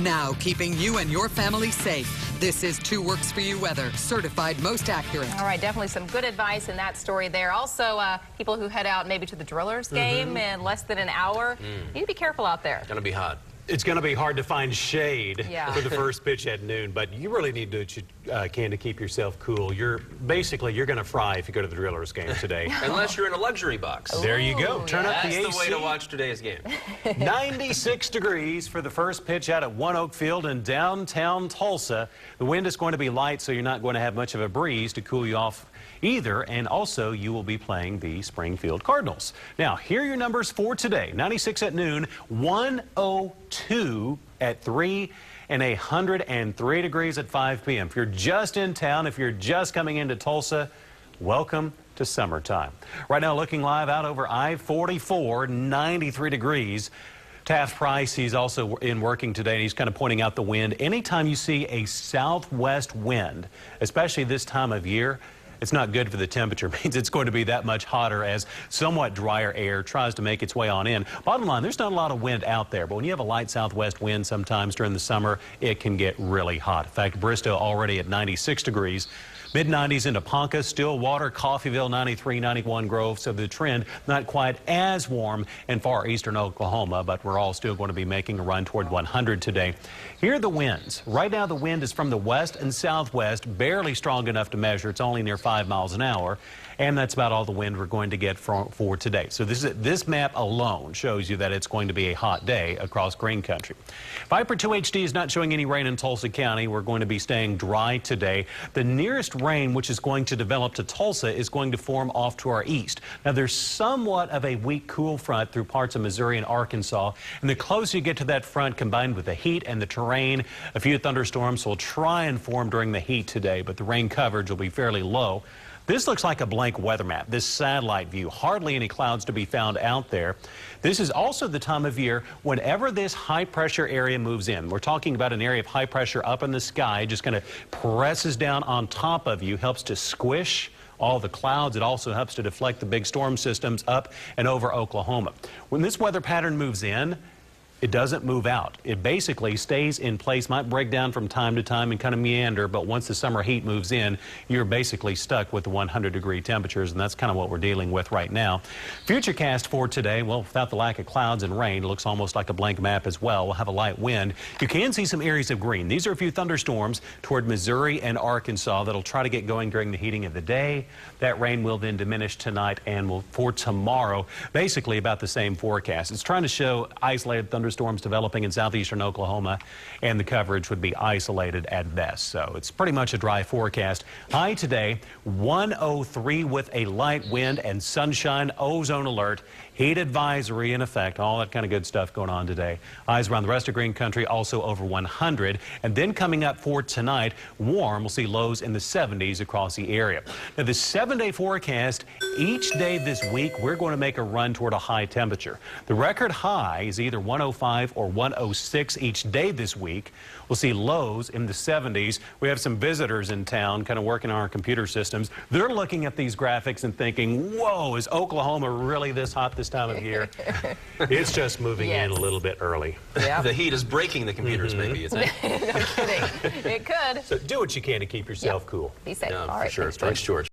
Now keeping you and your family safe. This is 2 Works For You weather, certified most accurate. All right, definitely some good advice in that story there. Also, people who head out maybe to the Drillers game in less than an hour, you need to be careful out there. Going to be hot. It's going to be hard to find shade Yeah. for the first pitch at noon, but you really need to do what you can to keep yourself cool. You're going to fry if you go to the Drillers game today. Unless you're in a luxury box. There you go. Turn up the AC. That's the way to watch today's game. 96 degrees for the first pitch out at One Oak Field in downtown Tulsa. The wind is going to be light, so you're not going to have much of a breeze to cool you off either, and also you will be playing the Springfield Cardinals. Now, here are your numbers for today. 96 at noon, 102 at 3, and 103 degrees at 5 p.m. If you're just in town, if you're just coming into Tulsa, welcome to summertime. Right now, looking live out over I-44, 93 degrees. Taft Price, he's also in working today, and he's kind of pointing out the wind. Anytime you see a southwest wind, especially this time of year, it's not good for the temperature. It means it's going to be that much hotter as somewhat drier air tries to make its way on in. Bottom line, there's not a lot of wind out there, but when you have a light southwest wind sometimes during the summer, it can get really hot. In fact, Bristow already at 96 degrees. Mid-90s into Ponca, Stillwater, Coffeyville, 93, 91 Grove. So the trend not quite as warm in far eastern Oklahoma, but we're all still going to be making a run toward 100 today. Here are the winds. Right now the wind is from the west and southwest, barely strong enough to measure. It's only near 5 miles an hour. And that's about all the wind we're going to get for today. So this map alone shows you that it's going to be a hot day across Green Country. Viper 2 HD is not showing any rain in Tulsa County. We're going to be staying dry today. The nearest rain, which is going to develop to Tulsa, is going to form off to our east. Now, there's somewhat of a weak cool front through parts of Missouri and Arkansas. And the closer you get to that front, combined with the heat and the terrain, a few thunderstorms will try and form during the heat today, but the rain coverage will be fairly low. This looks like a blank weather map, this satellite view. Hardly any clouds to be found out there. This is also the time of year whenever this high pressure area moves in. We're talking about an area of high pressure up in the sky, just kind of presses down on top of you, helps to squish all the clouds. It also helps to deflect the big storm systems up and over Oklahoma. When this weather pattern moves in, it doesn't move out. It basically stays in place, might break down from time to time and kind of meander, but once the summer heat moves in, you're basically stuck with the 100-degree temperatures, and that's kind of what we're dealing with right now. Futurecast for today, well, without the lack of clouds and rain, it looks almost like a blank map as well. We'll have a light wind. You can see some areas of green. These are a few thunderstorms toward Missouri and Arkansas that'll try to get going during the heating of the day. That rain will then diminish tonight and will for tomorrow, basically about the same forecast. It's trying to show isolated thunderstorms developing in southeastern Oklahoma, and the coverage would be isolated at best. So it's pretty much a dry forecast. High today, 103 with a light wind and sunshine, ozone alert, heat advisory in effect, all that kind of good stuff going on today. Highs around the rest of Green Country also over 100. And then coming up for tonight, warm. We'll see lows in the 70s across the area. Now, the 7-day forecast, each day this week, we're going to make a run toward a high temperature. The record high is either 105 or 106 each day this week. We'll see lows in the 70s. We have some visitors in town kind of working on our computer systems. They're looking at these graphics and thinking, whoa, is Oklahoma really this hot this time of year? It's just moving in a little bit early. Yep. The heat is breaking the computers, maybe, you think? No kidding. It could. So do what you can to keep yourself cool. Be safe. Yeah, All for right, sure. thanks, Thanks, George.